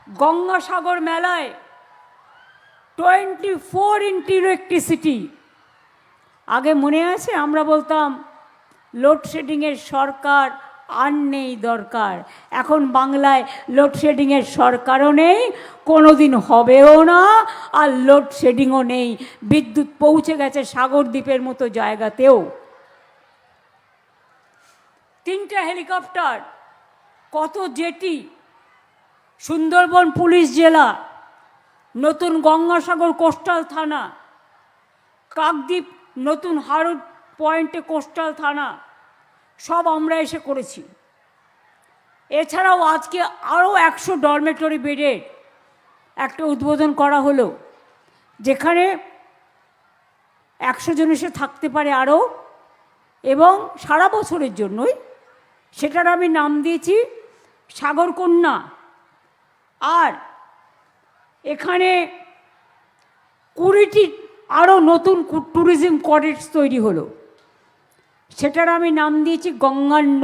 গঙ্গাসাগর মেলায় 24 একটি সিটি। আগে মনে আছে আমরা বলতাম লোডশেডিংয়ের সরকার আর নেই দরকার। এখন বাংলায় লোডশেডিংয়ের সরকারও নেই, কোনোদিন হবেও না, আর লোডশেডিংও নেই। বিদ্যুৎ পৌঁছে গেছে সাগরদ্বীপের মতো জায়গাতেও। 3টে হেলিকপ্টার, কত জেটি, সুন্দরবন পুলিশ জেলা, নতুন গঙ্গাসাগর কোস্টাল থানা, কাকদ্বীপ নতুন হারুদ পয়েন্টে কোস্টাল থানা, সব আমরা এসে করেছি। এছাড়াও আজকে আরও 100 ডরমেটরি বেডের একটা উদ্বোধন করা হলো, যেখানে 100 জন এসে থাকতে পারে আরও, এবং সারা বছরের জন্যই। সেটার আমি নাম দিয়েছি সাগরকন্যা। আর এখানে 20টি আরও নতুন ট্যুরিজম কটেজ তৈরি হলো, সেটার আমি নাম দিয়েছি গঙ্গান্য।